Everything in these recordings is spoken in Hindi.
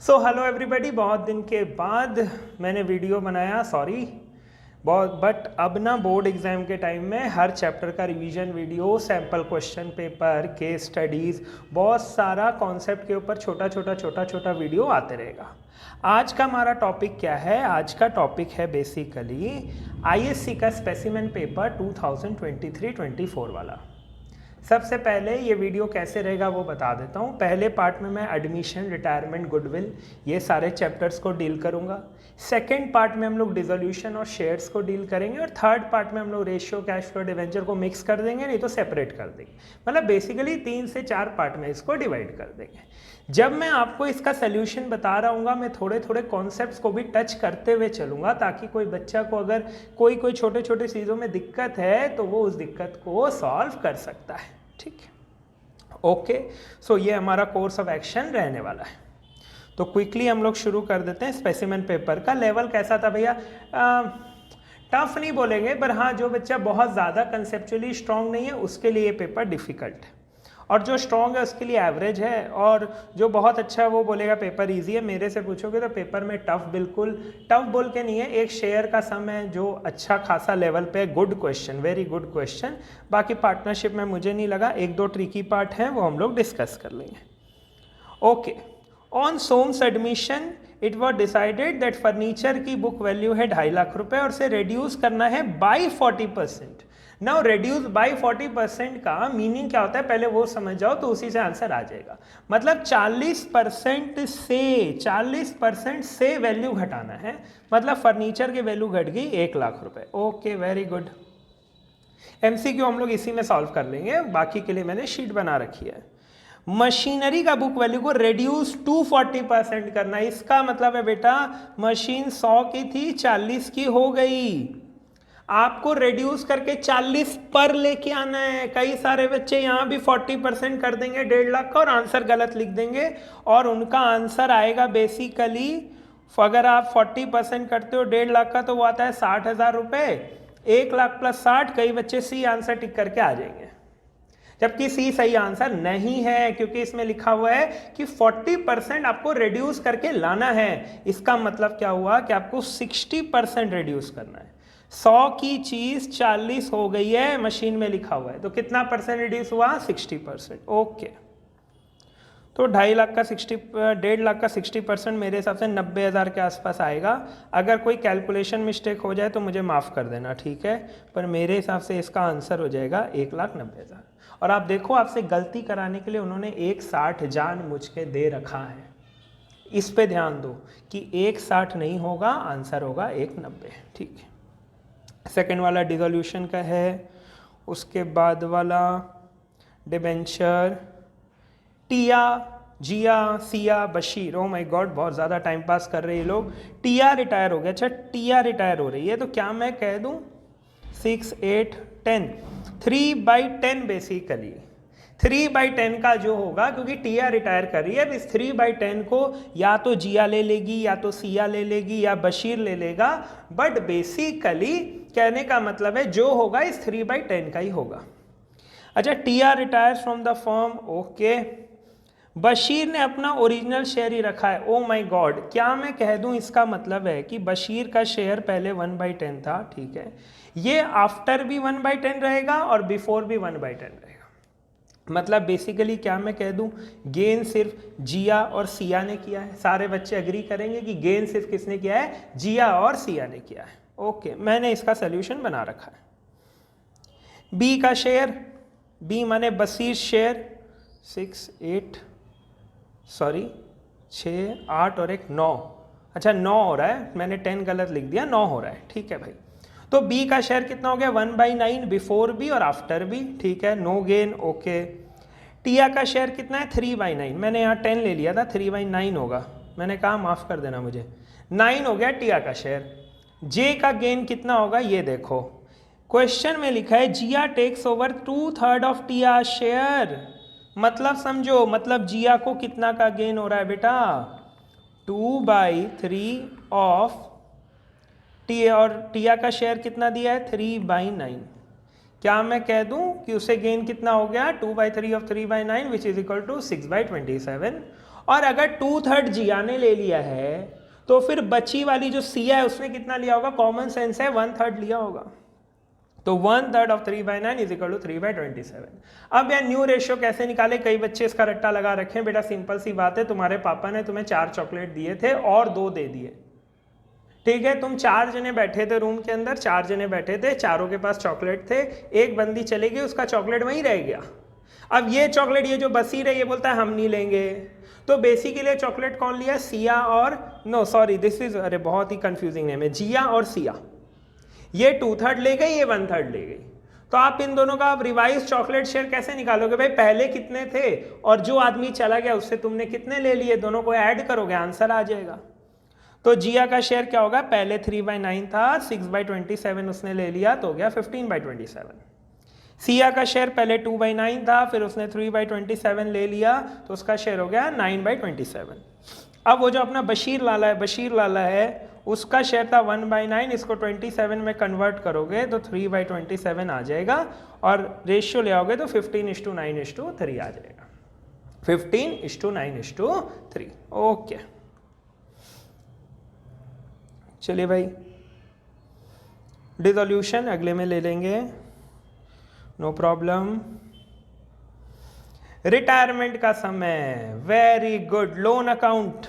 सो हेलो एवरीबॉडी, बहुत दिन के बाद मैंने वीडियो बनाया, सॉरी बहुत, बट अब ना बोर्ड एग्ज़ाम के टाइम में हर चैप्टर का revision video, sample question paper, case studies, बहुत सारा कॉन्सेप्ट के ऊपर छोटा छोटा वीडियो आते रहेगा। आज का हमारा टॉपिक क्या है? आज का टॉपिक है बेसिकली आईएससी का स्पेसिमेन पेपर 2023-24 वाला। सबसे पहले ये वीडियो कैसे रहेगा वो बता देता हूँ। पहले पार्ट में मैं एडमिशन, रिटायरमेंट, गुडविल, ये सारे चैप्टर्स को डील करूँगा। सेकंड पार्ट में हम लोग डिसोल्यूशन और शेयर्स को डील करेंगे, और थर्ड पार्ट में हम लोग रेशियो, कैश फ्लो, डिवेंचर को मिक्स कर देंगे, नहीं तो सेपरेट कर देंगे। मतलब बेसिकली 3 से 4 पार्ट में इसको डिवाइड कर देंगे। जब मैं आपको इसका सोल्यूशन बता रहा हूँ, मैं थोड़े थोड़े कॉन्सेप्ट्स को भी टच करते हुए चलूँगा, ताकि कोई बच्चा को अगर कोई छोटे छोटे चीज़ों में दिक्कत है तो वो उस दिक्कत को सॉल्व कर सकता है। ठीक है, ओके। सो ये हमारा कोर्स ऑफ एक्शन रहने वाला है। तो क्विकली हम लोग शुरू कर देते हैं। स्पेसिमेन पेपर का लेवल कैसा था भैया? टफ नहीं बोलेंगे, पर हाँ, जो बच्चा बहुत ज़्यादा कंसेप्चुअली स्ट्रांग नहीं है उसके लिए ये पेपर डिफ़िकल्ट है, और जो स्ट्रॉन्ग है उसके लिए एवरेज है, और जो बहुत अच्छा है वो बोलेगा पेपर इजी है। मेरे से पूछोगे तो पेपर में टफ, बिल्कुल टफ बोल के नहीं है। एक शेयर का सम है जो अच्छा खासा लेवल पे, good question, very good question. बाकी पार्टनरशिप में मुझे नहीं लगा, 1-2 ट्रिकी पार्ट हैं, वो हम लोग डिस्कस कर लेंगे। Okay, on Som's admission it was decided that furniture की बुक वैल्यू है 2.5 लाख रुपए, और से रिड्यूस करना है बाई 40%। नाउ रिड्यूस बाई 40% का मीनिंग क्या होता है पहले वो समझ जाओ, तो उसी से आंसर आ जाएगा। मतलब 40% से वैल्यू घटाना है। मतलब फर्नीचर की वैल्यू घट गई 1 लाख रुपए। Okay, very good. एमसीक्यू हम लोग इसी में सॉल्व कर लेंगे, बाकी के लिए मैंने शीट बना रखी है। मशीनरी का बुक वैल्यू को रिड्यूस टू 40% करना, इसका मतलब है बेटा मशीन 100 की थी, 40 की हो गई। आपको रिड्यूस करके 40 पर लेके आना है। कई सारे बच्चे यहाँ भी 40% कर देंगे 1.5 लाख का, और आंसर गलत लिख देंगे, और उनका आंसर आएगा बेसिकली, अगर आप 40% करते हो 1.5 लाख का, तो वो आता है 60,000 रुपये। 1 लाख प्लस 60, कई बच्चे सी आंसर टिक करके आ जाएंगे, जबकि सी सही आंसर नहीं है, क्योंकि इसमें लिखा हुआ है कि 40% आपको रिड्यूस करके लाना है। इसका मतलब क्या हुआ कि आपको 60% रिड्यूस करना है। 100 की चीज 40 हो गई है, मशीन में लिखा हुआ है, तो कितना परसेंट रिड्यूस हुआ? 60%। ओके, तो 2.5 लाख का 1.5 लाख का 60% मेरे हिसाब से 90,000 के आसपास आएगा। अगर कोई कैलकुलेशन मिस्टेक हो जाए तो मुझे माफ़ कर देना, ठीक है, पर मेरे हिसाब से इसका आंसर हो जाएगा 1,90,000। और आप देखो, आपसे गलती कराने के लिए उन्होंने 1.60 जानबूझ के दे रखा है। इस पे ध्यान दो कि 1.60 नहीं होगा, आंसर होगा 1.90। ठीक है, सेकेंड वाला डिसोल्यूशन का है। उसके बाद वाला debenture, Tia, Jia, Siya, Bashir. Oh my god, बहुत ज़्यादा टाइम पास कर रहे हैं लोग। टिया रिटायर हो गया। अच्छा, टिया रिटायर हो रही है, तो क्या मैं कह दूं 6, 8, 10, 3/10 बेसिकली। 3/10 का जो होगा, क्योंकि टिया रिटायर कर रही है, इस 3/10 को या तो जिया ले लेगी, या तो सिया ले लेगी, या बशीर ले लेगा, बट बेसिकली कहने का मतलब है जो होगा इस 3/10 का ही होगा। अच्छा, Tia retire from the firm. Okay, Bashir ने अपना ओरिजिनल शेयर ही रखा है। ओ माय गॉड, क्या मैं कह दूं इसका मतलब है कि बशीर का शेयर पहले 1/10 था, ठीक है, ये आफ्टर भी 1/10 रहेगा और बिफोर भी 1/10 रहेगा। मतलब बेसिकली क्या मैं कह दूं, गेन सिर्फ जिया और सिया ने किया है। सारे बच्चे एग्री करेंगे कि गेन सिर्फ किसने किया है? जिया और सिया ने किया है। ओके, मैंने इसका सोल्यूशन बना रखा है। बी का शेयर, बी माने बशीर शेयर, 6, 8 और 1 9। अच्छा, 9 हो रहा है, मैंने 10 गलत लिख दिया, 9 हो रहा है। ठीक है भाई, तो बी का शेयर कितना हो गया? 1/9 बिफोर भी और आफ्टर भी। ठीक है, नो गेन। ओके, टिया का शेयर कितना है? 3/9। मैंने यहाँ 10 ले लिया था, 3/9 होगा, मैंने कहा माफ़ कर देना मुझे, 9 हो गया टिया का शेयर। जे का गेन कितना होगा ये देखो, क्वेश्चन में लिखा है जिया takes over 2/3 of Tiya share. मतलब समझो, मतलब जिया को कितना का गेन हो रहा है बेटा? 2/3 ऑफ टिया, और टिया का शेयर कितना दिया है? 3/9। क्या मैं कह दूं कि उसे गेन कितना हो गया? 2/3 of 3/9 which is equal to 6/27। और अगर 2/3 जिया ने ले लिया है तो फिर बची वाली जो सिया है उसने कितना लिया होगा, कॉमन सेंस है 1/3 लिया होगा। तो 1/3 ऑफ 3/9 इज इक्वल टू 3/27। अब यार न्यू रेशियो कैसे निकाले, कई बच्चे इसका रट्टा लगा रखे हैं। बेटा सिंपल सी बात है, तुम्हारे पापा ने तुम्हें 4 चॉकलेट दिए थे और 2 दे दिए, ठीक है। तुम 4 जने बैठे थे रूम के अंदर, 4 जने बैठे थे, चारों के पास चॉकलेट थे, एक बंदी चली गई, उसका चॉकलेट वहीं रह गया। अब ये चॉकलेट ये जो बसी रही ये बोलता है हम नहीं लेंगे, तो बेसिकली चॉकलेट कौन लिया, सिया और नो सॉरी दिस इज, अरे बहुत ही कंफ्यूजिंग नेम है, जिया और सिया। ये 2/3 ले गई, ये 1/3 ले गई। तो आप इन दोनों का रिवाइज चॉकलेट शेयर कैसे निकालोगे, भाई पहले कितने थे और जो आदमी चला गया उससे तुमने कितने ले लिए, दोनों को ऐड करोगे आंसर आ जाएगा। तो जिया का शेयर क्या होगा, पहले 3/9 था, 6/27 उसने ले लिया तो हो गया 15/27। सिया का शेयर पहले 2/9 था, फिर उसने 3/27 ले लिया तो उसका शेयर हो गया 9/27। अब वो जो अपना बशीर लाला है उसका शेयर था 1/9, इसको 27 में कन्वर्ट करोगे तो 3/27 आ जाएगा और रेशियो ले आओगे तो 15:9:3 आ जाएगा, 15:9:3। ओके चलिए भाई, डिसोल्यूशन अगले में ले लेंगे, नो प्रॉब्लम। रिटायरमेंट का समय, वेरी गुड। लोन अकाउंट,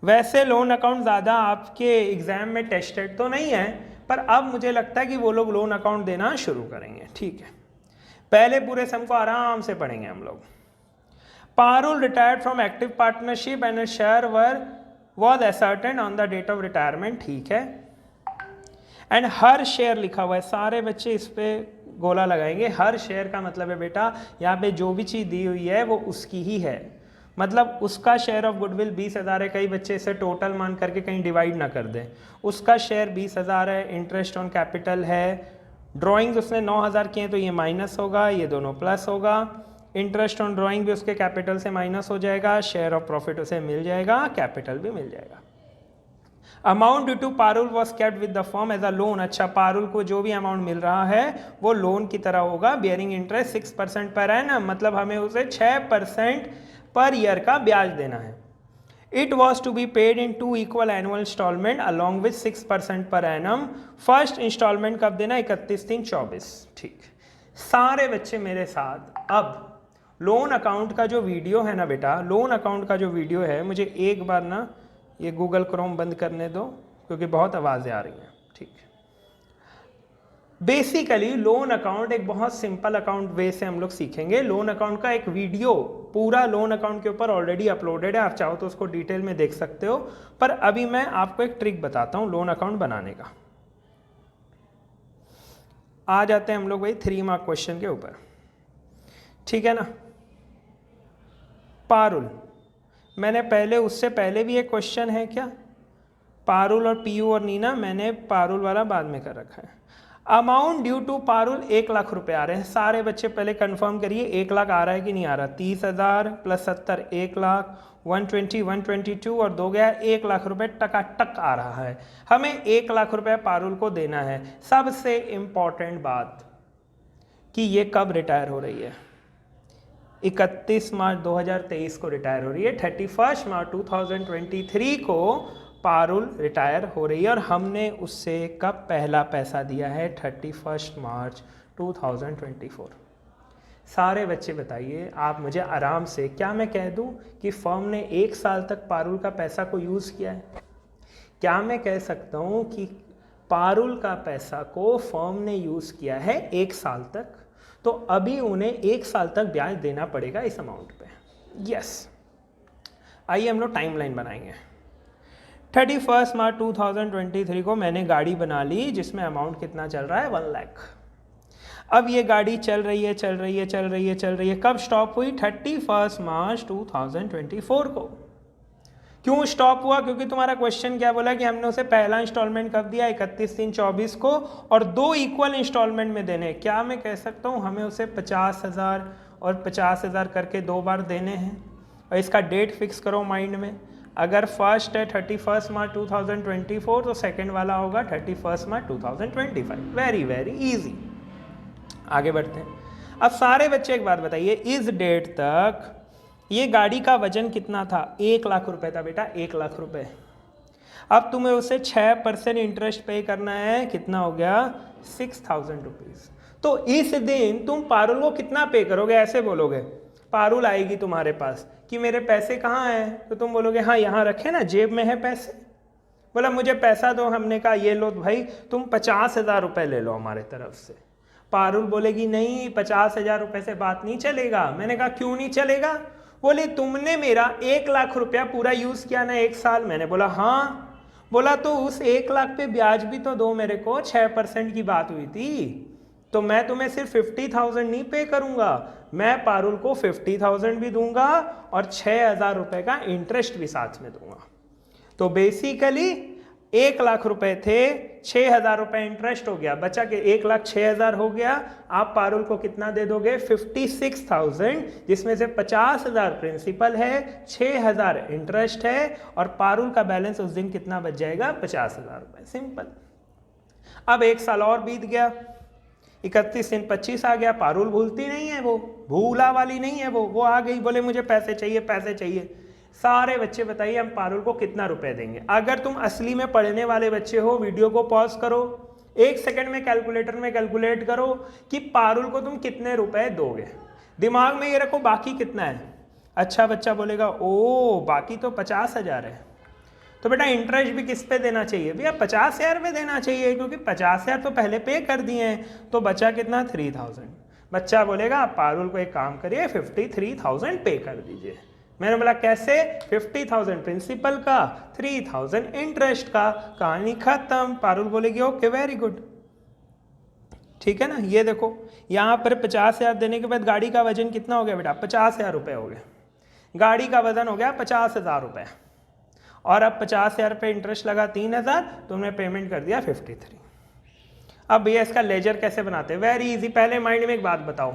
वैसे लोन अकाउंट ज़्यादा आपके एग्जाम में टेस्टेड तो नहीं है, पर अब मुझे लगता है कि वो लोग लोन अकाउंट देना शुरू करेंगे, ठीक है। पहले पूरे सम को आराम से पढ़ेंगे हम लोग। Parul retired from active partnership and share was ascertained on the date of retirement, ठीक है। एंड हर शेयर लिखा हुआ है, सारे बच्चे इस पे गोला लगाएंगे। हर शेयर का मतलब है बेटा यहाँ पे जो भी चीज़ दी हुई है वो उसकी ही है, मतलब उसका शेयर ऑफ गुडविल 20,000 है, कई बच्चे इसे टोटल मान करके कहीं डिवाइड ना कर दें। उसका शेयर 20,000 है, इंटरेस्ट ऑन कैपिटल है, ड्राइंग्स उसने 9,000 किए तो ये माइनस होगा, ये दोनों प्लस होगा। इंटरेस्ट ऑन ड्राइंग भी उसके कैपिटल से माइनस हो जाएगा, शेयर ऑफ प्रॉफिट उसे मिल जाएगा, कैपिटल भी मिल जाएगा। Amount due to Parul was kept with the firm as a loan, अच्छा पारुल को जो भी अमाउंट मिल रहा है वो लोन की तरह होगा, बियरिंग इंटरेस्ट 6% पर एनम, मतलब हमें उसे 6% पर ईयर का ब्याज देना है। It was to be paid in 2 equal annual instalment along with 6% per annum. First instalment कब देना, 31/3/24, ठीक। सारे बच्चे मेरे साथ अब लोन अकाउंट का जो वीडियो है ना बेटा, लोन अकाउंट का जो वीडियो है, मुझे एक बार ना ये गूगल क्रोम बंद करने दो क्योंकि बहुत आवाज़ें आ रही हैं, ठीक। बेसिकली लोन अकाउंट एक बहुत सिंपल अकाउंट वे से हम लोग सीखेंगे। लोन अकाउंट का एक वीडियो पूरा लोन अकाउंट के ऊपर ऑलरेडी अपलोडेड है, आप चाहो तो उसको डिटेल में देख सकते हो, पर अभी मैं आपको एक ट्रिक बताता हूँ लोन अकाउंट बनाने का। आ जाते हैं हम लोग भाई 3 मार्क क्वेश्चन के ऊपर, ठीक है ना। पारुल, मैंने पहले उससे पहले भी एक क्वेश्चन है क्या, पारुल और पीयू और नीना, मैंने पारुल वाला बाद में कर रखा है। Amount due to Parul 1 lakh रुपए आ रहे हैं, सारे बच्चे पहले कंफर्म करिए 1 लाख आ रहा है कि नहीं आ रहा। 30,000 + 70 1 लाख, 120 122 और 2 गया 1 लाख रुपए टकाटक आ रहा है। हमें 1 लाख रुपए पारुल को देना है। सबसे इम्पॉर्टेंट बात कि ये कब रिटायर हो रही है, 31 मार्च 2023 को रिटायर हो रही है। 31 मार्च 2023 को पारुल रिटायर हो रही है और हमने उससे कब पहला पैसा दिया है, 31 मार्च 2024। सारे बच्चे बताइए आप मुझे आराम से, क्या मैं कह दूं कि फर्म ने 1 साल तक पारुल का पैसा को यूज़ किया है? क्या मैं कह सकता हूं कि पारुल का पैसा को फर्म ने यूज़ किया है 1 साल तक, तो अभी उन्हें 1 साल तक ब्याज देना पड़ेगा इस अमाउंट पे। यस, आइए हम लोग टाइमलाइन बनाएंगे। 31 मार्च 2023 को मैंने गाड़ी बना ली जिसमें अमाउंट कितना चल रहा है, 1 लाख। अब ये गाड़ी चल रही है, कब स्टॉप हुई, 31 मार्च 2024 को। क्यों स्टॉप हुआ, क्योंकि तुम्हारा क्वेश्चन क्या बोला कि हमने उसे पहला इंस्टॉलमेंट कब दिया, 31/3/24 को, और 2 इक्वल इंस्टॉलमेंट में देने। क्या मैं कह सकता हूँ हमें उसे 50,000 और 50,000 करके 2 बार देने हैं, और इसका डेट फिक्स करो माइंड में। अगर फर्स्ट है 31 मार्च 2024 तो सेकेंड वाला होगा 31 मार्च 2025। Very very easy. आगे बढ़ते हैं। अब सारे बच्चे एक बात बताइए, इस डेट तक ये गाड़ी का वजन कितना था? 1 लाख रुपए था बेटा, 1 लाख रुपए। अब तुम्हें उसे 6% इंटरेस्ट पे करना है, कितना हो गया? 6000 रुपीज़। तो इस दिन तुम पारुल को कितना पे करोगे? ऐसे बोलोगे, पारुल आएगी तुम्हारे पास कि मेरे पैसे कहाँ हैं, तो तुम बोलोगे हाँ यहाँ रखे ना, जेब में है पैसे। बोला मुझे पैसा दो, हमने कहा ये लो भाई तुम 50,000 रुपये ले लो हमारे तरफ से। पारुल बोलेगी नहीं 50,000 रुपये से बात नहीं चलेगा। मैंने कहा क्यों नहीं चलेगा? बोले तुमने मेरा 1 लाख रुपया पूरा यूज़ किया ना 1 साल। मैंने बोला हाँ। बोला तो उस 1 लाख पे ब्याज भी तो दो मेरे को, 6% की बात हुई थी। तो मैं तुम्हें सिर्फ 50,000 नहीं पे करूंगा, मैं पारुल को 50,000 भी दूंगा और 6,000 रुपये का इंटरेस्ट भी साथ में दूंगा। तो बेसिकली 1 लाख रुपए थे, 6,000 रुपये इंटरेस्ट हो गया, बचा के 1,06,000 हो गया। आप पारुल को कितना दे दोगे? 56,000, जिसमें से 50,000 प्रिंसिपल है, 6,000 इंटरेस्ट है और पारुल का बैलेंस उस दिन कितना बच जाएगा? 50,000 रुपये। सिंपल। अब 1 साल और बीत गया, 31 दिन 25 आ गया। पारुल भूलती नहीं है, वो भूला वाली नहीं है, वो आ गई, बोले मुझे पैसे चाहिए, पैसे चाहिए। सारे बच्चे बताइए हम पारुल को कितना रुपए देंगे? अगर तुम असली में पढ़ने वाले बच्चे हो, वीडियो को पॉज करो, 1 सेकंड में कैलकुलेटर में कैलकुलेट करो कि पारुल को तुम कितने रुपए दोगे। दिमाग में ये रखो बाकी कितना है। अच्छा बच्चा बोलेगा ओ बाकी तो 50,000 है। तो बेटा इंटरेस्ट भी किस पे देना चाहिए? भैया 50,000 पे देना चाहिए, क्योंकि 50,000 तो पहले पे कर दिए हैं। तो बचा कितना? 3,000। बच्चा बोलेगा आप पारुल को एक काम करिए 53,000 पे कर दीजिए। मैंने बोला कैसे? 50,000 प्रिंसिपल का, 3,000 इंटरेस्ट का, कहानी खत्म। पारुल बोलेगी ओके वेरी गुड, ठीक है ना। ये देखो यहाँ पर 50,000 देने के बाद गाड़ी का वजन कितना हो गया बेटा? 50,000 रुपये हो गया। गाड़ी का वजन हो गया 50,000 रुपये और अब 50,000 पे इंटरेस्ट लगा 3,000, तुमने पेमेंट कर दिया 53। अब भैया इसका लेजर कैसे बनाते हैं? Very easy. पहले माइंड में एक बात बताओ,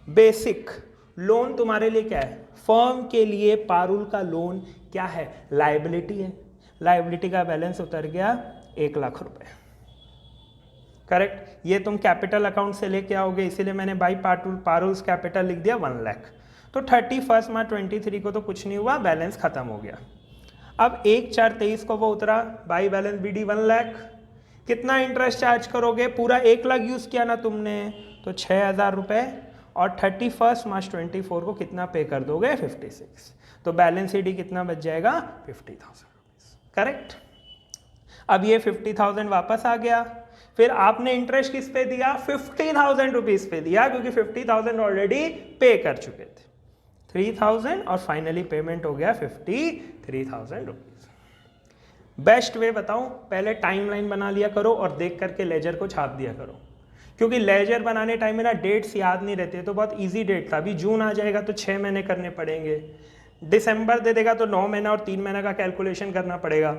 बेसिक लोन तुम्हारे लिए क्या है? फर्म के लिए पारुल का लोन क्या है? लायबिलिटी है। लायबिलिटी का बैलेंस उतर गया 1 लाख रुपए, करेक्ट। ये तुम कैपिटल अकाउंट से लेके आओगे, इसीलिए मैंने बाई पारुल्स कैपिटल लिख दिया 1 लाख। तो 31 मार्च 23 को तो कुछ नहीं हुआ, बैलेंस खत्म हो गया। अब 1/4/23 को वो उतरा, बाई बैलेंस BD 1 लाख। कितना इंटरेस्ट चार्ज करोगे? पूरा 1 लाख यूज़ किया ना तुमने, तो 6,000 रुपये और 31 मार्च 24 को कितना पे कर दोगे? 56। तो बैलेंस CD कितना बच जाएगा? 50,000 रुपीज़, करेक्ट। अब ये 50,000 वापस आ गया। फिर आपने इंटरेस्ट किस पे दिया? 50,000 रुपीज़ पे दिया, क्योंकि 50,000 ऑलरेडी पे कर चुके थे। 3,000 और फाइनली पेमेंट हो गया 53,000 रुपीज़। बेस्ट वे बताऊं, पहले टाइमलाइन बना लिया करो और देख करके लेजर को छाप दिया करो, क्योंकि लेजर बनाने टाइम में ना डेट्स याद नहीं रहते। तो बहुत इजी डेट था, अभी जून आ जाएगा तो 6 महीने करने पड़ेंगे, दिसंबर दे देगा तो 9 महीना और 3 महीने का कैलकुलेशन करना पड़ेगा।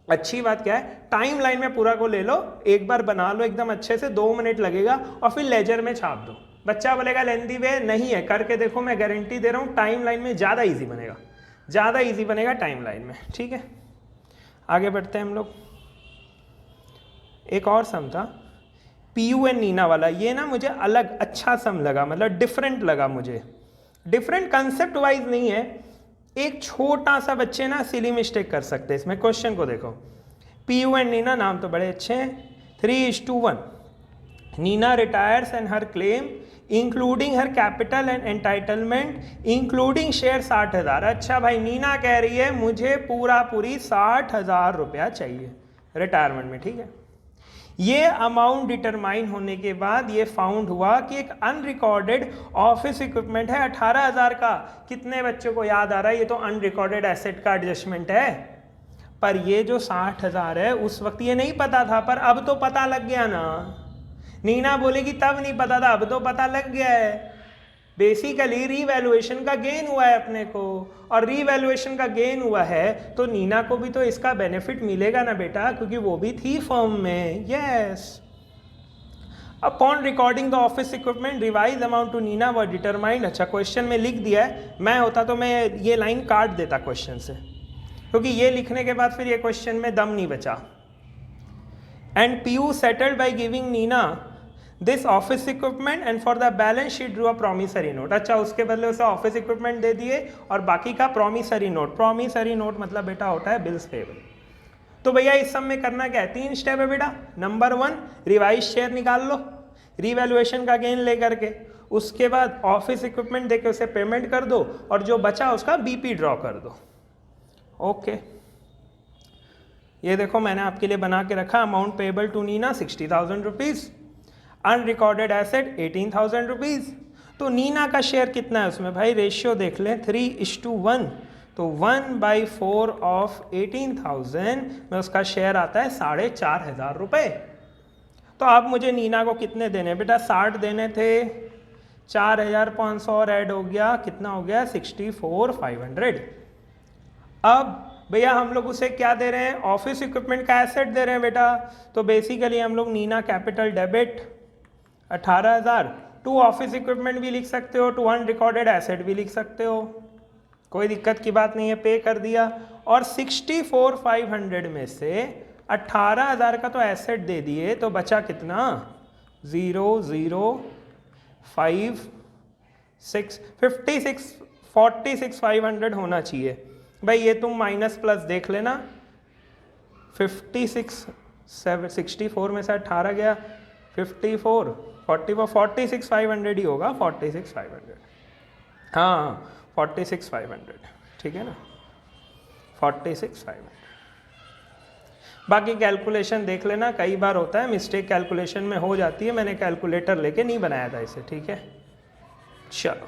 अच्छी बात क्या है, टाइम लाइन में पूरा को ले लो, एक बार बना लो एकदम अच्छे से, 2 मिनट लगेगा और फिर लेजर में छाप दो। बच्चा बोलेगा लेंदी वे नहीं है, करके देखो, मैं गारंटी दे रहा हूँ टाइम लाइन में ज़्यादा ईजी बनेगा, ज़्यादा ईजी बनेगा टाइम लाइन में। ठीक है, आगे बढ़ते हैं हम लोग। एक और सम था PU एंड नीना वाला, ये ना मुझे अलग अच्छा सम लगा, मतलब डिफरेंट लगा मुझे। डिफरेंट कंसेप्ट वाइज नहीं है, एक छोटा सा बच्चे ना सिली मिस्टेक कर सकते हैं इसमें। क्वेश्चन को देखो, PU एंड नीना, नाम तो बड़े अच्छे हैं। 3:1 Neena retires and her claim including her capital and entitlement including share 60,000। अच्छा भाई, नीना कह रही है मुझे पूरी 60,000 रुपया चाहिए रिटायरमेंट में। ठीक है, ये अमाउंट डिटरमाइन होने के बाद ये फाउंड हुआ कि एक अनरिकॉर्डेड ऑफिस इक्विपमेंट है 18,000 का। कितने बच्चों को याद आ रहा है, ये तो अनरिकॉर्डेड एसेट का एडजस्टमेंट है। पर ये जो 60,000 है उस वक्त ये नहीं पता था, पर अब तो पता लग गया ना। नीना बोलेगी तब नहीं पता था, अब तो पता लग गया है। बेसिकली रीवैल्यूएशन का गेन हुआ है अपने को, और रीवैल्यूएशन का गेन हुआ है तो नीना को भी तो इसका बेनिफिट मिलेगा ना बेटा, क्योंकि वो भी थी फर्म में। Yes, upon recording the office equipment revise amount to Neena were determined. अच्छा, क्वेश्चन में लिख दिया है, मैं होता तो मैं ये लाइन काट देता क्वेश्चन से, क्योंकि ये लिखने के बाद फिर ये क्वेश्चन में दम नहीं बचा। And PU settled by giving Neena this office equipment and for the balance sheet drew a promissory note. अच्छा, उसके बदले उसे ऑफिस इक्विपमेंट दे दिए और बाकी का प्रॉमिसरी नोट। प्रॉमिसरी नोट मतलब बेटा होता है बिल्स पेबल। तो भैया इस सब में करना क्या है, 3 स्टेप है बेटा। नंबर 1 रिवाइज शेयर निकाल लो रीवैल्यूएशन का गेन लेकर के, उसके बाद ऑफिस इक्विपमेंट देके उसे पेमेंट कर दो और जो बचा उसका बीपी ड्रॉ कर दो। ओके, ये देखो मैंने आपके लिए बना के रखा, amount payable to Neena 60,000 rupees, unrecorded asset 18,000 rupees. तो नीना का शेयर कितना है उसमें भाई, रेशियो देख लें 3:1, तो 1/4 ऑफ 18,000 में उसका शेयर आता है 4,500 रुपये। तो आप मुझे नीना को कितने देने बेटा, 60 देने थे, 4,500 और ऐड हो गया, कितना हो गया 64,500। अब भैया हम लोग उसे क्या दे रहे हैं, ऑफिस इक्विपमेंट का एसेट दे रहे हैं बेटा। तो बेसिकली हम लोग Neena capital debit 18,000 to office equipment भी लिख सकते हो, टू अनरिकॉर्डेड एसेट भी लिख सकते हो, कोई दिक्कत की बात नहीं है, पे कर दिया। और 64,500 में से 18,000 का तो एसेट दे दिए, तो बचा कितना 46,500 होना चाहिए भाई। ये तुम माइनस प्लस देख लेना, 64 में से 18 गया, 46,500 ही होगा, 46,500, हाँ 46,500, ठीक है ना, 46,500। बाकी कैलकुलेशन देख लेना, कई बार होता है मिस्टेक कैलकुलेशन में हो जाती है, मैंने कैलकुलेटर लेके नहीं बनाया था इसे, ठीक है। चलो,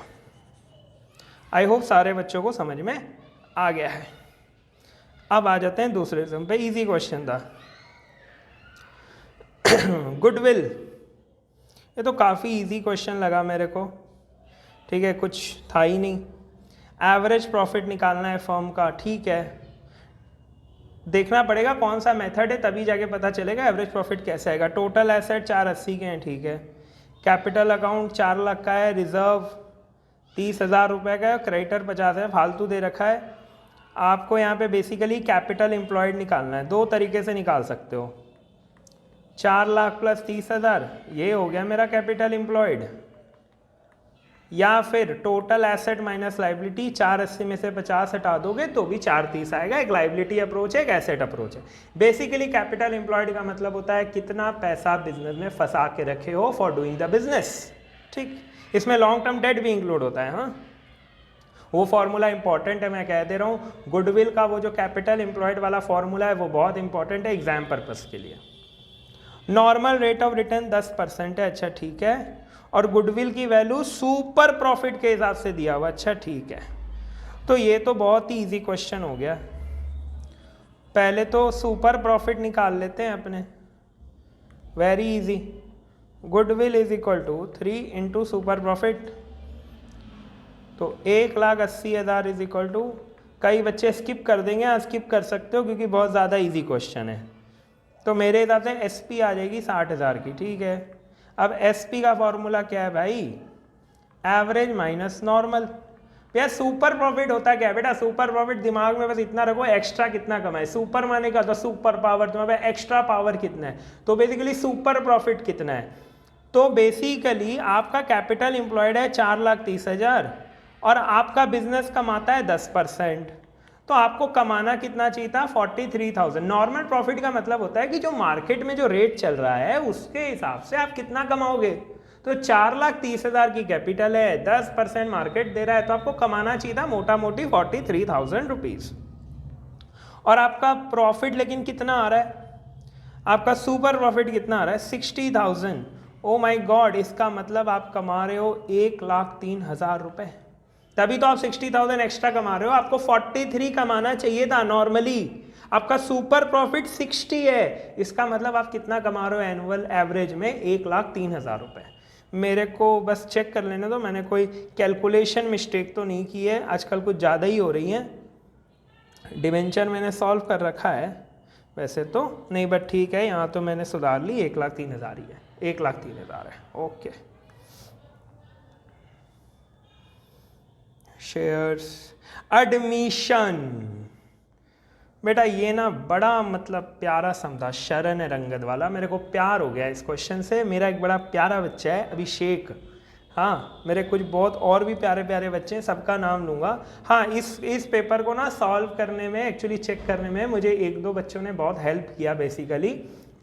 आई होप सारे बच्चों को समझ में आ गया है। अब आ जाते हैं दूसरे सम पे, इजी क्वेश्चन था गुडविल। ये तो काफ़ी इजी क्वेश्चन लगा मेरे को, ठीक है, कुछ था ही नहीं। एवरेज प्रॉफिट निकालना है फर्म का, ठीक है, देखना पड़ेगा कौन सा मेथड है, तभी जाके पता चलेगा एवरेज प्रॉफिट कैसे आएगा। टोटल एसेट 480 के हैं, ठीक है, कैपिटल अकाउंट 4 लाख का है, रिजर्व 30,000 रुपये का है, क्रेडिटर 50 है, फालतू दे रखा है। आपको यहाँ पे बेसिकली कैपिटल एम्प्लॉयड निकालना है, दो तरीके से निकाल सकते हो, 4 लाख प्लस 30,000, ये हो गया मेरा कैपिटल एम्प्लॉयड, या फिर टोटल एसेट माइनस लाइबिलिटी, 480 में से 50 हटा दोगे तो भी 430 आएगा। एक लाइबिलिटी अप्रोच है, एक एसेट अप्रोच है। बेसिकली कैपिटल एम्प्लॉयड का मतलब होता है कितना पैसा बिजनेस में फंसा के रखे हो फॉर डूइंग द बिजनेस, ठीक। इसमें लॉन्ग टर्म डेट भी इंक्लूड होता है, हाँ, वो फॉर्मूला इंपॉर्टेंट है, मैं कह दे रहा हूँ। गुडविल का वो जो कैपिटल एम्प्लॉयड वाला फॉर्मूला है वो बहुत इंपॉर्टेंट है एग्जाम पर्पस के लिए। नॉर्मल रेट ऑफ रिटर्न 10% है, अच्छा ठीक है, और गुडविल की वैल्यू सुपर प्रॉफिट के हिसाब से दिया हुआ, अच्छा ठीक है। तो ये तो बहुत ही इजी क्वेश्चन हो गया। पहले तो सुपर प्रॉफिट निकाल लेते हैं अपने, very easy. Goodwill is equal to 3 into super profit, तो 1,80,000 इज इक्वल टू, कई बच्चे स्किप कर देंगे, स्किप कर सकते हो क्योंकि बहुत ज़्यादा इजी क्वेश्चन है। तो मेरे हिसाब से एसपी आ जाएगी 60,000 की, ठीक है। अब एसपी का फॉर्मूला क्या है भाई, एवरेज माइनस नॉर्मल। भैया सुपर प्रॉफिट होता है क्या बेटा, सुपर प्रॉफिट दिमाग में बस इतना रखो, एक्स्ट्रा कितना कमाए, सुपर माने का तो सुपर पावर, तुम्हारे एक्स्ट्रा पावर कितना है, तो बेसिकली सुपर प्रॉफिट कितना है। तो बेसिकली आपका कैपिटल एम्प्लॉयड है 4,30,000 और आपका बिजनेस कमाता है 10%, तो आपको कमाना कितना चाहिए था 43,000। नॉर्मल प्रॉफिट का मतलब होता है कि जो मार्केट में जो रेट चल रहा है उसके हिसाब से आप कितना कमाओगे। तो 4,30,000 की कैपिटल है, 10% मार्केट दे रहा है, तो आपको कमाना चाहिए था मोटा मोटी 43,000 रुपीज़। और आपका प्रॉफिट लेकिन कितना आ रहा है, आपका सुपर प्रॉफिट कितना आ रहा है 60,000। ओ माई गॉड, इसका मतलब आप कमा रहे हो 1,03,000 रुपये, तभी तो आप 60,000 एक्स्ट्रा कमा रहे हो। आपको 43 कमाना चाहिए था नॉर्मली, आपका सुपर प्रॉफिट 60 है, इसका मतलब आप कितना कमा रहे हो एनुअल एवरेज में 1,03,000 रुपये। मेरे को बस चेक कर लेने दो, मैंने कोई कैलकुलेशन मिस्टेक तो नहीं की है, आजकल कुछ ज़्यादा ही हो रही हैं। डिवेंचर मैंने सॉल्व कर रखा है वैसे तो नहीं, बट ठीक है, यहाँ तो मैंने सुधार ली, 1,03,000 ही है, 1,03,000 है, ओके। शेयर्स एडमिशन, बेटा ये ना बड़ा मतलब प्यारा सम था, शरण रंगत वाला, मेरे को प्यार हो गया इस क्वेश्चन से। मेरा एक बड़ा प्यारा बच्चा है अभिषेक, हाँ मेरे कुछ बहुत और भी प्यारे प्यारे बच्चे हैं, सबका नाम लूँगा। हाँ इस पेपर को ना सॉल्व करने में, एक्चुअली चेक करने में मुझे एक दो बच्चों ने बहुत हेल्प किया। बेसिकली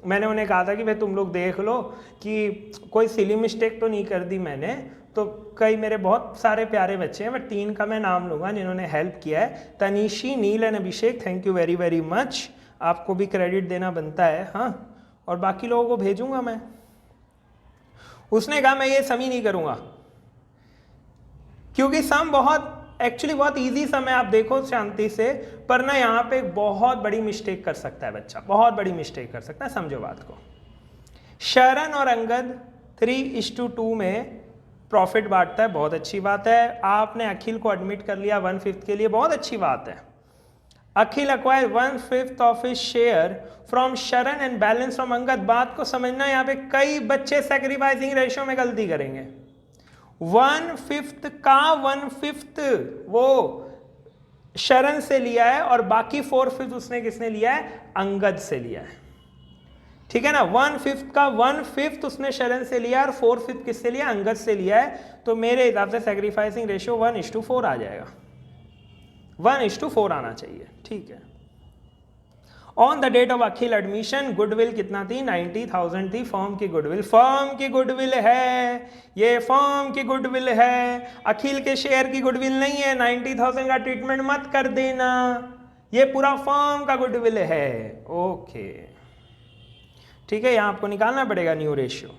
मैंने उन्हें कहा था कि भाई तुम लोग देख लो कि कोई सिली मिस्टेक तो नहीं कर दी मैंने। तो कई मेरे बहुत सारे प्यारे बच्चे हैं, बट 3 का मैं नाम लूँगा जिन्होंने हेल्प किया है, Tanishi, Neel and Abhishek. Thank you very very much, आपको भी क्रेडिट देना बनता है। हाँ और बाकी लोगों को भेजूंगा मैं। उसने कहा मैं ये सम ही नहीं करूँगा क्योंकि सम बहुत एक्चुअली बहुत इजी सम है, आप देखो शांति से, पर ना यहाँ पे बहुत बड़ी मिस्टेक कर सकता है बच्चा, बहुत बड़ी मिस्टेक कर सकता है। समझो बात को। शरण और अंगद 3:2 में प्रॉफिट बांटता है, बहुत अच्छी बात है। आपने अखिल को एडमिट कर लिया 1/5 के लिए, बहुत अच्छी बात है। Akhil acquire 1/5 of his share from Sharan and balance from Angad. बात को समझना, यहाँ पे कई बच्चे सैक्रिफाइसिंग रेशियो में गलती करेंगे। 1/5 का 1/5 वो शरण से लिया है और बाकी 4/5 उसने किसने लिया है? अंगद से लिया है, ठीक है ना। 1/5 का 1/5 उसने शरण से लिया और 4/5 किससे लिया? अंगद से लिया है। तो मेरे हिसाब से सैक्रिफाइसिंग रेशियो 1:4 आ जाएगा, 1:4 आना चाहिए, ठीक है। On the date of Akhil admission goodwill कितना थी? 90,000 थी। फर्म की गुडविल, फर्म की गुडविल है, ये फर्म की गुडविल है, अखिल के शेयर की गुडविल नहीं है। 90,000 का ट्रीटमेंट मत कर देना, ये पूरा फर्म का गुडविल है। ओके ठीक है, यहाँ आपको निकालना पड़ेगा न्यू रेशियो।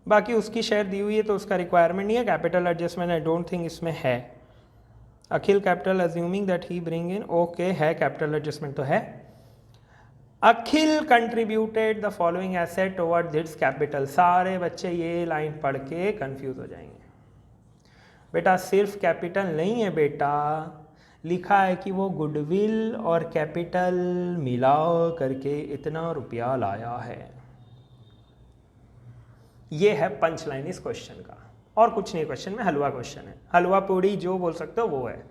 बाकी उसकी शेयर दी हुई है तो उसका रिक्वायरमेंट नहीं है। Capital adjustment I don't think इसमें है। Akhil capital assuming that he bring in, okay है, कैपिटल एडजस्टमेंट तो है। Akhil contributed the following asset toward its capital. सारे बच्चे ये लाइन पढ़ के कंफ्यूज हो जाएंगे। बेटा सिर्फ कैपिटल नहीं है बेटा, लिखा है कि वो गुडविल और कैपिटल मिला करके इतना रुपया लाया है। ये है पंच लाइन इस क्वेश्चन का, और कुछ नहीं। क्वेश्चन में हलवा क्वेश्चन है, हलवा पूड़ी जो बोल सकते हो वो है।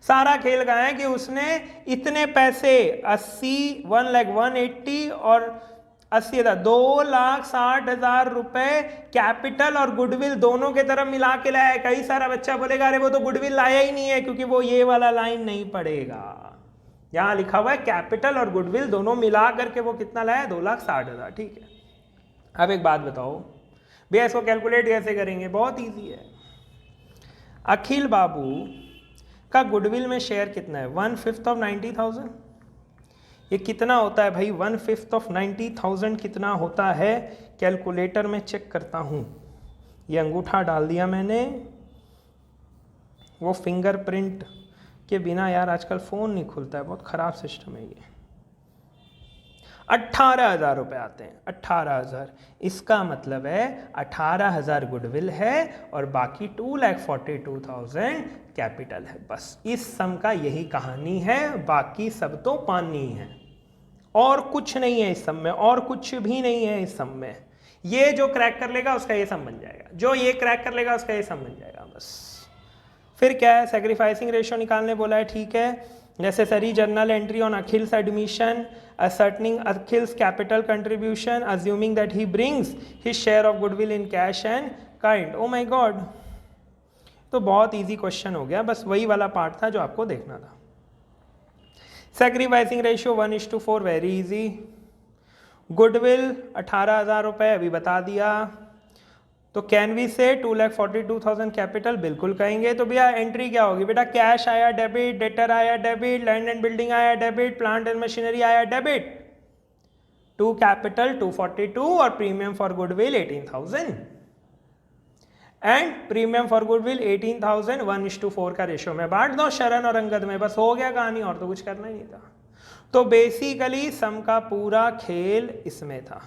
सारा खेल का है कि उसने इतने पैसे 80, 1,80,000 और 80,000, 2,60,000 रुपए कैपिटल और गुडविल दोनों के तरफ मिला के लाया है। कई सारा बच्चा बोलेगा अरे वो तो गुडविल लाया ही नहीं है, क्योंकि वो ये वाला लाइन नहीं पड़ेगा। यहाँ लिखा हुआ है कैपिटल और गुडविल दोनों मिला करके वो कितना लाया? 2,60,000, ठीक है। अब एक बात बताओ भैया, इसको कैलकुलेट कैसे करेंगे? बहुत इजी है। अखिल बाबू का गुडविल में शेयर कितना है? 1/5 ऑफ 90,000। ये कितना होता है भाई? 1/5 ऑफ 90,000 कितना होता है? कैलकुलेटर में चेक करता हूँ। ये अंगूठा डाल दिया मैंने, वो फिंगरप्रिंट के बिना यार आजकल फ़ोन नहीं खुलता है, बहुत ख़राब सिस्टम है ये। 18,000 रुपये आते हैं, 18,000। इसका मतलब है 18,000 गुडविल है और बाकी 2,42,000 कैपिटल है। बस इस सम का यही कहानी है, बाकी सब तो पानी है और कुछ नहीं है इस सम में, और कुछ भी नहीं है इस सम में। ये जो क्रैक कर लेगा उसका ये सम बन जाएगा, जो ये क्रैक कर लेगा उसका ये सम बन जाएगा बस। फिर क्या है? सैक्रिफाइसिंग रेशियो निकालने बोला है, ठीक है। Necessary journal entry on Akhil's admission, ascertaining Akhil's capital contribution, assuming that he brings his share of goodwill in cash and kind. Oh my God, तो बहुत इजी क्वेश्चन हो गया, बस वही वाला पार्ट था जो आपको देखना था। Sacrificing ratio 1:4, very easy. Goodwill 18,000 रुपये अभी बता दिया, तो कैन वी से 2,42,000 कैपिटल? बिल्कुल कहेंगे। तो भैया एंट्री क्या होगी बेटा? कैश आया डेबिट, डेटर आया डेबिट, लैंड एंड बिल्डिंग आया डेबिट, प्लांट एंड मशीनरी आया डेबिट। टू कैपिटल 242 और premium for goodwill 18,000 and premium for goodwill 18,000 1:4 का रेशियो में बांट दो शरण और अंगद में, बस हो गया कहानी, और तो कुछ करना ही नहीं था। तो बेसिकली सम का पूरा खेल इसमें था।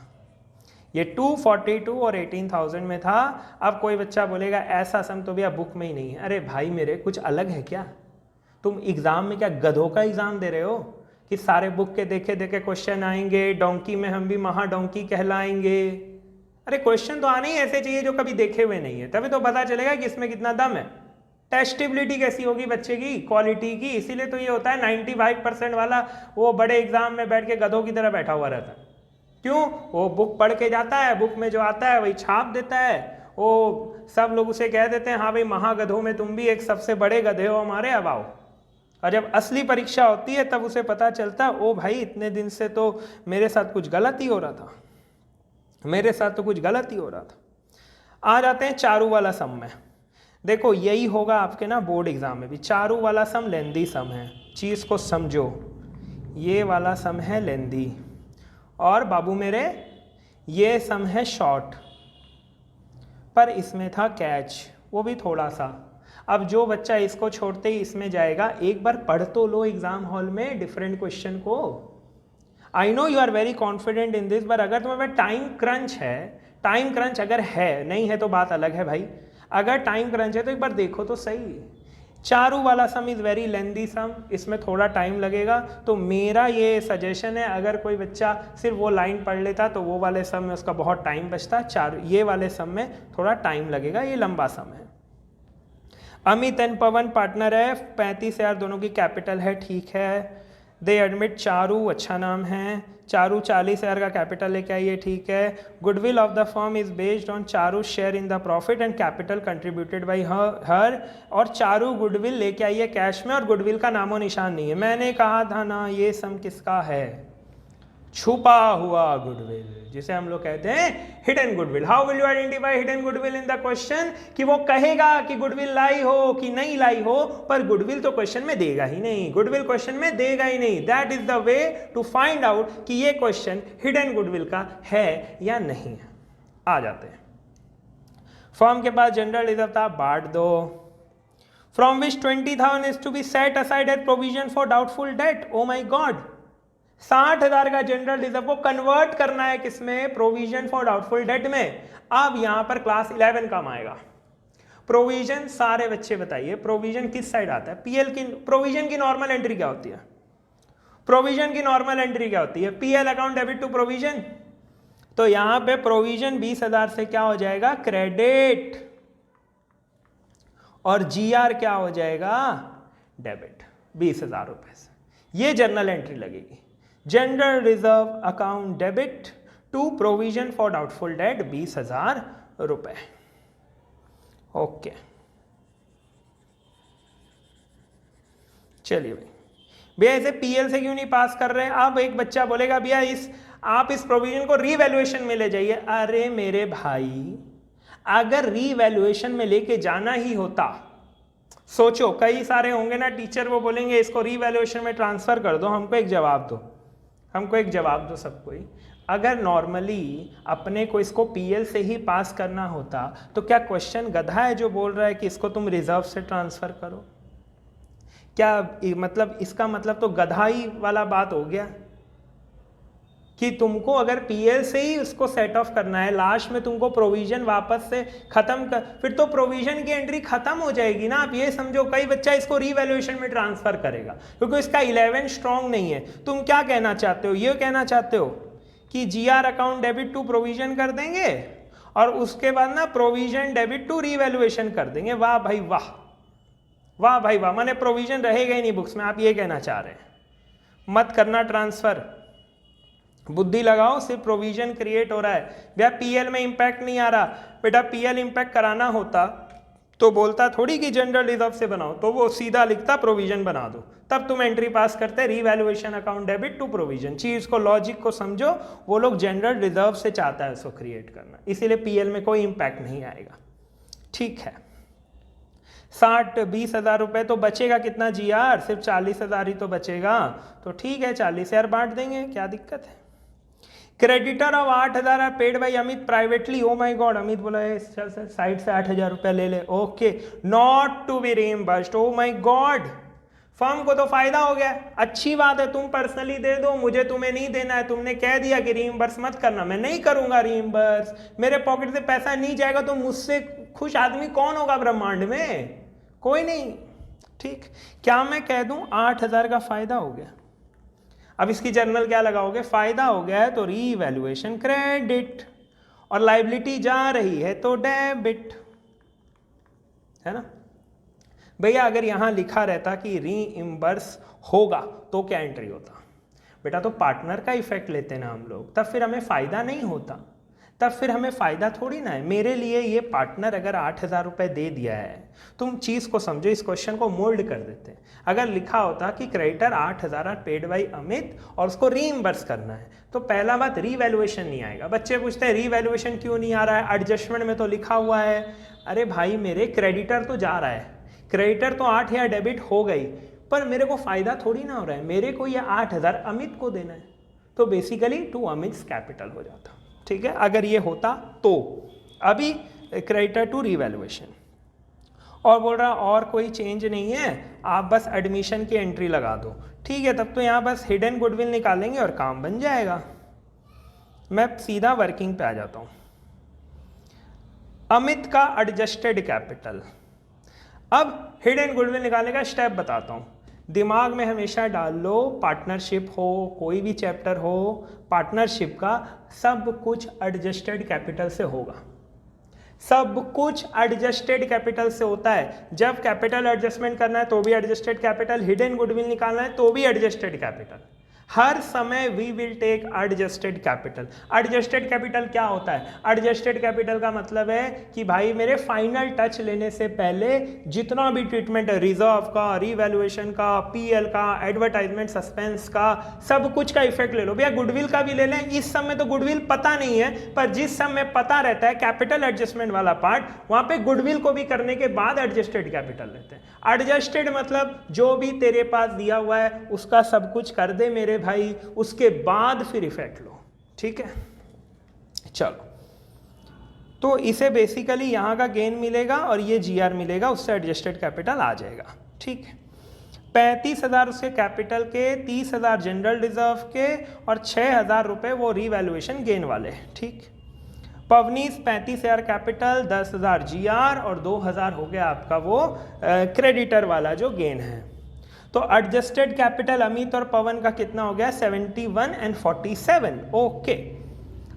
ये 242 और 18,000 में था। अब कोई बच्चा बोलेगा ऐसा सम तो भैया बुक में ही नहीं है। अरे भाई मेरे, कुछ अलग है क्या? तुम एग्जाम में क्या गधों का एग्जाम दे रहे हो कि सारे बुक के देखे देखे क्वेश्चन आएंगे, डोंकी में हम भी महा डोंकी कहलाएंगे? अरे क्वेश्चन तो आने ही ऐसे चाहिए जो कभी देखे हुए नहीं है, तभी तो पता चलेगा कि इसमें कितना दम है। टेस्टिबिलिटी कैसी होगी बच्चे की, क्वालिटी की। इसीलिए तो ये होता है 95% वाला वो बड़े एग्जाम में बैठ के गधों की तरह बैठा हुआ रहता है। क्यों? वो बुक पढ़ के जाता है, बुक में जो आता है वही छाप देता है, वो सब लोग उसे कह देते हैं हाँ भाई महागधों में तुम भी एक सबसे बड़े गधे हो हमारे, अब आओ। और जब असली परीक्षा होती है तब उसे पता चलता है ओ भाई इतने दिन से तो मेरे साथ कुछ गलत ही हो रहा था, मेरे साथ तो कुछ गलत ही हो रहा था। आ जाते हैं चारू वाला सम में। देखो यही होगा आपके ना बोर्ड एग्जाम में भी। चारू वाला सम लेंदी सम है, चीज़ को समझो। ये वाला सम है लेंदी और बाबू मेरे ये सम है शॉर्ट, पर इसमें था कैच, वो भी थोड़ा सा। अब जो बच्चा इसको छोड़ते ही इसमें जाएगा, एक बार पढ़ तो लो एग्जाम हॉल में डिफरेंट क्वेश्चन को। I know you are very confident in this, पर अगर तुम्हें टाइम क्रंच है, टाइम क्रंच अगर है, नहीं है तो बात अलग है भाई, अगर टाइम क्रंच है तो एक बार देखो तो सही। चारू वाला सम इज़ वेरी लेंदी सम, इसमें थोड़ा टाइम लगेगा। तो मेरा ये सजेशन है अगर कोई बच्चा सिर्फ वो लाइन पढ़ लेता तो वो वाले सम में उसका बहुत टाइम बचता। चारू ये वाले सम में थोड़ा टाइम लगेगा, ये लंबा सम है। अमित एंड पवन पार्टनर है, 35,000 दोनों की कैपिटल है, ठीक है। दे एडमिट चारू, अच्छा नाम है। चारू 40,000 का कैपिटल लेके आइए, ठीक है। Goodwill of the firm is based on Charu share in the profit and capital contributed bye हर। और चारू गुडविल लेके आइए कैश में, और गुडविल का नामो निशान नहीं है। मैंने कहा था ना ये सम किसका है, छुपा हुआ गुडविल, जिसे हम लोग कहते हैं hidden goodwill. How will you identify hidden goodwill in the question, कि वो कहेगा कि गुडविल लाई हो कि नहीं लाई हो, पर गुडविल तो क्वेश्चन में देगा ही नहीं, गुडविल क्वेश्चन में देगा ही नहीं। That is the way to find out कि ये क्वेश्चन हिडन गुडविल का है या नहीं है। आ जाते हैं फर्म के पास जनरल रिजर्व था, बांट दो। From which 20,000 is to be set aside at provision for doubtful debt. Oh my god, 60,000 का जनरल रिजर्व को कन्वर्ट करना है किसमें, प्रोविजन फॉर डाउटफुल डेट में। अब यहां पर क्लास 11 काम आएगा। प्रोविजन सारे बच्चे बताइए, प्रोविजन किस साइड आता है, पीएल की। प्रोविजन की नॉर्मल एंट्री क्या होती है, प्रोविजन की नॉर्मल एंट्री क्या होती है, PL account debit to provision. तो यहां पे प्रोविजन 20,000 से क्या हो जाएगा, क्रेडिट, और जीआर क्या हो जाएगा, डेबिट 20,000 रुपए से। ये जर्नल एंट्री लगेगी, general reserve account debit to provision for doubtful debt 20,000 रुपए। ओके चलिए भाई, भैया इसे पीएल से क्यों नहीं पास कर रहे हैं। अब एक बच्चा बोलेगा भैया आप इस प्रोविजन को रीवैल्यूएशन में ले जाइए। अरे मेरे भाई, अगर रीवैल्यूएशन में लेके जाना ही होता, सोचो कई सारे होंगे ना टीचर, वो बोलेंगे इसको रीवैल्यूएशन में ट्रांसफर कर दो, हमको एक जवाब दो, हमको एक जवाब दो सबको ही। अगर नॉर्मली अपने को इसको पीएल से ही पास करना होता तो क्या क्वेश्चन गधा है जो बोल रहा है कि इसको तुम रिजर्व से ट्रांसफर करो, क्या मतलब इसका मतलब तो गधा ही वाला बात हो गया कि तुमको अगर पीएल से ही उसको सेट ऑफ करना है, लास्ट में तुमको प्रोविजन वापस से खत्म कर, फिर तो प्रोविजन की एंट्री खत्म हो जाएगी ना। आप ये समझो कई बच्चा इसको रीवैल्यूएशन में ट्रांसफर करेगा क्योंकि इसका 11 स्ट्रॉन्ग नहीं है। तुम क्या कहना चाहते हो, ये कहना चाहते हो कि GR account debit to provision कर देंगे और उसके बाद ना प्रोविजन डेबिट टू रीवैल्यूएशन कर देंगे। वाह भाई वाह, वाह भाई वाह, माने प्रोविजन रहेगा ही नहीं बुक्स में, आप ये कहना चाह रहे हैं। मत करना ट्रांसफर, बुद्धि लगाओ, सिर्फ प्रोविजन क्रिएट हो रहा है। भैया पीएल में इंपैक्ट नहीं आ रहा, बेटा पीएल इंपैक्ट कराना होता तो बोलता थोड़ी कि जनरल रिजर्व से बनाओ, तो वो सीधा लिखता प्रोविजन बना दो, तब तुम एंट्री पास करते revaluation account debit to provision. चीज को, लॉजिक को समझो, वो लोग जनरल रिजर्व से चाहता है उसको क्रिएट करना, इसीलिए पीएल में कोई इंपैक्ट नहीं आएगा। ठीक है, 20,000 रुपए तो बचेगा कितना जीआर, सिर्फ 40,000 ही तो बचेगा, तो ठीक है 40,000 बांट देंगे, क्या दिक्कत है। Creditor of 8,000 are paid by Amit privately. Oh my god, Amit बोला है चल सर साइड से 8,000 रुपया ले ले, okay, not to be reimbursed. Oh my god, firm को तो फायदा हो गया, अच्छी बात है, तुम पर्सनली दे दो, मुझे तुम्हें नहीं देना है। तुमने कह दिया कि रीइंबर्स मत करना, मैं नहीं करूंगा रीइंबर्स, मेरे पॉकेट से पैसा नहीं जाएगा, तो मुझसे खुश आदमी कौन होगा ब्रह्मांड में, कोई नहीं। ठीक, क्या मैं कह दूं 8,000 का फायदा हो गया, अब इसकी जर्नल क्या लगाओगे, फायदा हो गया है तो रीवैल्यूएशन क्रेडिट, और लायबिलिटी जा रही है तो डेबिट, है ना। भैया अगर यहाँ लिखा रहता कि रीइम्बर्स होगा तो क्या एंट्री होता? बेटा तो पार्टनर का इफेक्ट लेते ना हम लोग, तब फिर हमें फ़ायदा नहीं होता, तब फिर हमें फ़ायदा थोड़ी ना है। मेरे लिए ये पार्टनर अगर 8,000 रुपये दे दिया है, तुम चीज़ को समझो, इस क्वेश्चन को मोल्ड कर देते हैं। अगर लिखा होता कि creditor 8,000 are paid by Amit और उसको रीइम्बर्स करना है, तो पहला बात रीवैल्यूएशन नहीं आएगा। बच्चे पूछते हैं रीवैल्यूएशन क्यों नहीं आ रहा है, एडजस्टमेंट में तो लिखा हुआ है। अरे भाई मेरे क्रेडिटर तो जा रहा है, क्रेडिटर तो 8,000 डेबिट हो गई, पर मेरे को फ़ायदा थोड़ी ना हो रहा है, मेरे को ये 8,000 अमित को देना है, तो बेसिकली टू अमित्स कैपिटल हो जाता। ठीक है, अगर ये होता तो। अभी क्रेडिटर टू रीवैल्यूएशन, और बोल रहा और कोई चेंज नहीं है, आप बस एडमिशन की एंट्री लगा दो। ठीक है, तब तो यहाँ बस हिडन गुडविल निकालेंगे और काम बन जाएगा। मैं सीधा वर्किंग पे आ जाता हूँ। अमित का एडजस्टेड कैपिटल, अब हिडन गुडविल निकालने का स्टेप बताता हूँ। दिमाग में हमेशा डाल लो, पार्टनरशिप हो, कोई भी चैप्टर हो, पार्टनरशिप का सब कुछ एडजस्टेड कैपिटल से होगा, सब कुछ एडजस्टेड कैपिटल से होता है। जब कैपिटल एडजस्टमेंट करना है तो भी एडजस्टेड कैपिटल, हिडन गुडविल निकालना है तो भी एडजस्टेड कैपिटल। हर समय we will take adjusted capital. Adjusted capital क्या होता है? एडजस्टेड कैपिटल का मतलब है कि भाई मेरे फाइनल टच लेने से पहले जितना भी ट्रीटमेंट है, रिजर्व का, रीवैल्यूएशन का, पीएल का, एडवर्टाइजमेंट सस्पेंस का, सब कुछ का इफेक्ट ले लो। भैया गुडविल का भी ले लें, इस समय तो गुडविल पता नहीं है, पर जिस समय पता रहता है कैपिटल एडजस्टमेंट वाला पार्ट, वहां पे गुडविल को भी करने के बाद एडजस्टेड कैपिटल लेते हैं। एडजस्टेड मतलब जो भी तेरे पास दिया हुआ है उसका सब कुछ कर दे मेरे भाई, उसके बाद फिर इफेक्ट लो। ठीक है, चलो, तो इसे बेसिकली यहां का गेन मिलेगा और ये जीआर मिलेगा, उससे एडजस्टेड कैपिटल आ जाएगा। ठीक है, 35,000 उसके कैपिटल के, 30,000 जनरल रिजर्व के और 6,000 रुपये वो रीवैल्यूएशन गेन वाले। ठीक, पवनीस 35,000 कैपिटल, 10,000 जीआर और 2,000 हो गया आपका वो क्रेडिटर वाला जो गेन है। तो एडजस्टेड कैपिटल अमित और पवन का कितना हो गया? 71 एंड 47। ओके,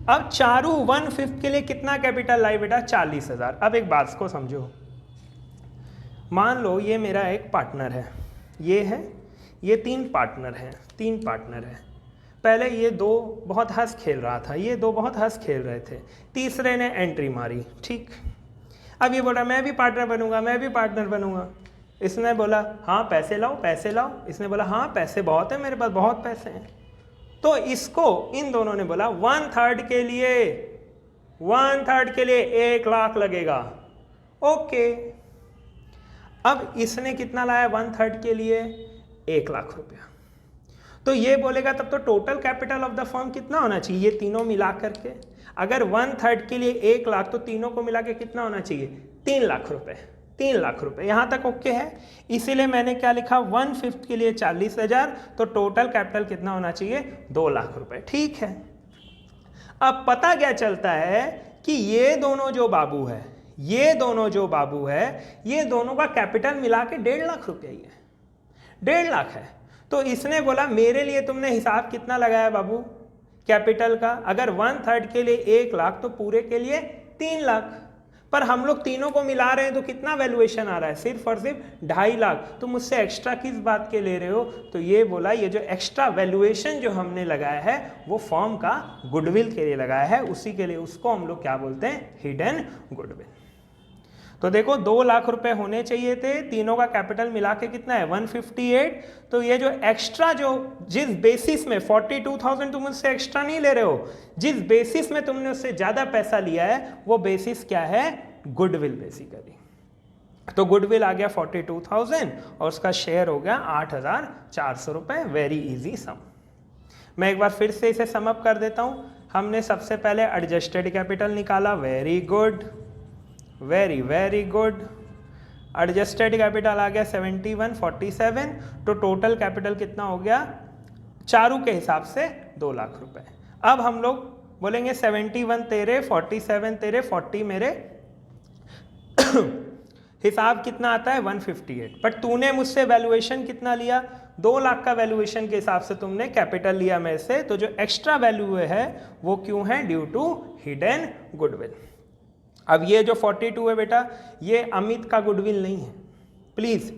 अब चारू 1/5 के लिए कितना कैपिटल लाई बेटा? 40,000। अब एक बात को समझो, मान लो ये मेरा एक पार्टनर है, ये है, ये 3 पार्टनर हैं, 3 पार्टनर हैं। पहले ये 2 बहुत हंस खेल रहा था, ये 2 बहुत हंस खेल रहे थे, तीसरे ने एंट्री मारी। ठीक, अब ये बोला मैं भी पार्टनर बनूंगा, मैं भी पार्टनर बनूंगा। इसने बोला हाँ पैसे लाओ, पैसे लाओ। इसने बोला हाँ पैसे बहुत है मेरे पास, बहुत पैसे हैं। तो इसको इन दोनों ने बोला 1/3 के लिए, 1/3 के लिए 1 लाख लगेगा। ओके, अब इसने कितना लाया 1/3 के लिए? 1 लाख रुपया। तो ये बोलेगा तब तो total capital of the firm कितना होना चाहिए, ये तीनों मिला करके? अगर 1/3 के लिए 1 लाख, तो तीनों को मिला के कितना होना चाहिए? 3 लाख रुपए, 3 लाख रुपए। यहाँ तक ओके है? इसीलिए मैंने क्या लिखा, 1/5 के लिए 40,000, तो टोटल कैपिटल कितना होना चाहिए? 2 लाख रुपए। ठीक है, अब पता क्या चलता है कि ये दोनों जो बाबू है, ये दोनों जो बाबू है, ये दोनों का कैपिटल मिला के 1.5 लाख रुपया ही है, 1.5 लाख है। तो इसने बोला मेरे लिए तुमने हिसाब कितना लगाया बाबू कैपिटल का? अगर 1/3 के लिए 1 लाख, तो पूरे के लिए 3 लाख। पर हम लोग तीनों को मिला रहे हैं तो कितना वैल्यूएशन आ रहा है? सिर्फ और सिर्फ 2.5 लाख। तो मुझसे एक्स्ट्रा किस बात के ले रहे हो? तो ये बोला ये जो एक्स्ट्रा वैल्यूएशन जो हमने लगाया है वो फर्म का गुडविल के लिए लगाया है, उसी के लिए उसको हम लोग क्या बोलते हैं? Hidden goodwill. तो देखो 2 लाख रुपए होने चाहिए थे, तीनों का कैपिटल मिला के कितना है? 158। तो ये जो एक्स्ट्रा, जो जिस बेसिस में 42,000 तुम उससे एक्स्ट्रा नहीं ले रहे हो, जिस बेसिस में तुमने उससे ज़्यादा पैसा लिया है, वो बेसिस क्या है? Goodwill basically. तो गुडविल आ गया 42,000 और उसका शेयर हो गया 8,400 रुपये। वेरी इजी सम। मैं एक बार फिर से इसे सम अप कर देता हूँ। हमने सबसे पहले एडजस्टेड कैपिटल निकाला, very good, very very good. Adjusted capital आ गया 71, 47। तो टोटल कैपिटल कितना हो गया चारू के हिसाब से? 2 लाख रुपए। अब हम लोग बोलेंगे 71 तेरे, 47 तेरे, 40 मेरे। हिसाब कितना आता है? 158। बट तूने मुझसे वैल्यूएशन कितना लिया? 2 लाख का वैल्यूएशन के हिसाब से तुमने कैपिटल लिया मेरे से। तो जो एक्स्ट्रा वैल्यू है वो क्यों है? Due to hidden goodwill. अब ये जो 42 है बेटा, ये अमित का गुडविल नहीं है, प्लीज़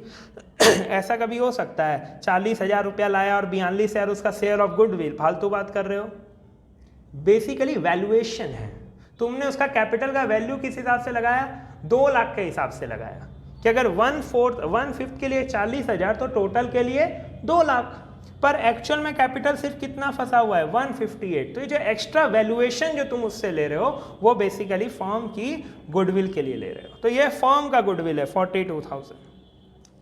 ऐसा कभी हो सकता है 40,000 रुपया लाया और 42,000 उसका शेयर ऑफ गुडविल, फालतू बात कर रहे हो। बेसिकली वैल्यूएशन है, तुमने उसका कैपिटल का वैल्यू किस हिसाब से लगाया, 2 लाख के हिसाब से लगाया कि अगर 1/5 के लिए 40,000 तो टोटल के लिए 2 लाख, पर एक्चुअल में कैपिटल सिर्फ कितना फंसा हुआ है 158। तो ये जो एक्स्ट्रा वैल्यूएशन जो तुम उससे ले रहे हो वो बेसिकली फर्म की गुडविल के लिए ले रहे हो। तो ये फर्म का गुडविल है 42,000।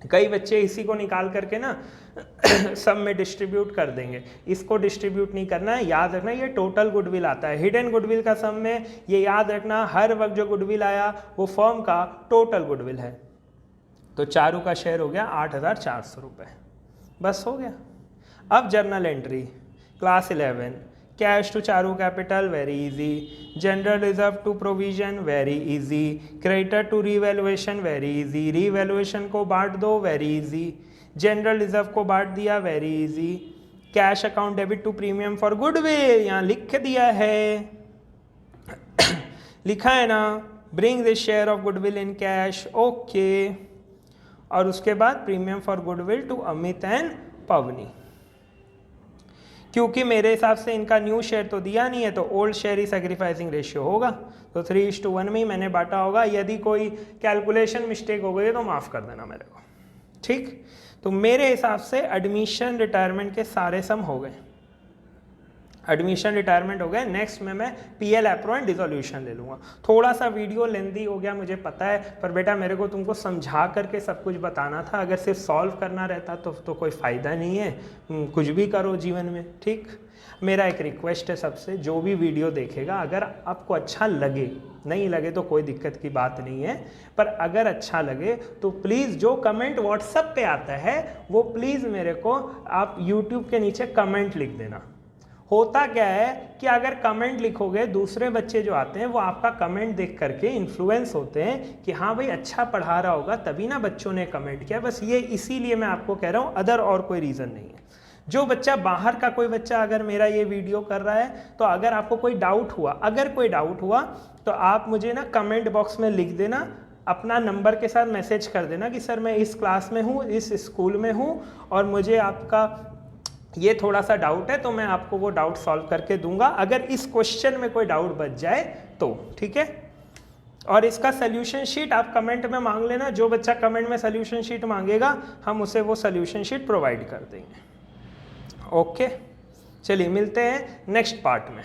कई बच्चे इसी को निकाल करके ना सब में डिस्ट्रीब्यूट कर देंगे, इसको डिस्ट्रीब्यूट नहीं करना है, याद रखना ये टोटल गुडविल आता है। हिडन गुडविल का सम में ये याद रखना हर वक्त जो गुडविल आया वो फर्म का टोटल गुडविल है। तो चारू का शेयर हो गया 8,400 रुपये, बस हो गया। अब journal entry class 11, cash to Charu capital very easy, general reserve to provision very easy, creditor to revaluation very easy, revaluation को बांट दो वेरी इजी, जनरल रिजर्व को बांट दिया very easy, cash account debit to premium for goodwill यहाँ लिख दिया है लिखा है ना, bring this share of goodwill in cash, okay. और उसके बाद premium for goodwill to Amit and Pavni. क्योंकि मेरे हिसाब से इनका न्यू शेयर तो दिया नहीं है तो ओल्ड शेयर ही सैक्रिफाइसिंग रेशियो होगा, तो 3:1 में ही मैंने बांटा होगा। यदि कोई कैलकुलेशन मिस्टेक हो गई तो माफ़ कर देना मेरे को, ठीक। तो मेरे हिसाब से एडमिशन रिटायरमेंट के सारे सम हो गए, एडमिशन रिटायरमेंट हो गए। नेक्स्ट में मैं PL एप्रो एंड डिसोल्यूशन ले लूँगा। थोड़ा सा वीडियो लेंदी हो गया मुझे पता है, पर बेटा मेरे को तुमको समझा करके सब कुछ बताना था। अगर सिर्फ सॉल्व करना रहता तो कोई फ़ायदा नहीं है, कुछ भी करो जीवन में, ठीक। मेरा एक रिक्वेस्ट है सबसे, जो भी वीडियो देखेगा अगर आपको अच्छा लगे, नहीं लगे तो कोई दिक्कत की बात नहीं है, पर अगर अच्छा लगे तो प्लीज़ जो कमेंट व्हाट्सएप पे आता है वो प्लीज़ मेरे को आप यूट्यूब के नीचे कमेंट लिख देना। होता क्या है कि अगर कमेंट लिखोगे दूसरे बच्चे जो आते हैं वो आपका कमेंट देख करके इन्फ्लुएंस होते हैं कि हाँ भाई अच्छा पढ़ा रहा होगा तभी ना बच्चों ने कमेंट किया, बस ये इसीलिए मैं आपको कह रहा हूँ, अदर और कोई रीज़न नहीं है। जो बच्चा बाहर का कोई बच्चा अगर मेरा ये वीडियो कर रहा है तो अगर आपको कोई डाउट हुआ, अगर कोई डाउट हुआ तो आप मुझे ना कमेंट बॉक्स में लिख देना, अपना नंबर के साथ मैसेज कर देना कि सर मैं इस क्लास में हूँ, इस स्कूल में हूँ और मुझे आपका ये थोड़ा सा डाउट है, तो मैं आपको वो डाउट सॉल्व करके दूंगा अगर इस क्वेश्चन में कोई डाउट बच जाए तो, ठीक है। और इसका सोल्यूशन शीट आप कमेंट में मांग लेना, जो बच्चा कमेंट में सोल्यूशन शीट मांगेगा हम उसे वो सोल्यूशन शीट प्रोवाइड कर देंगे, ओके। चलिए मिलते हैं नेक्स्ट पार्ट में।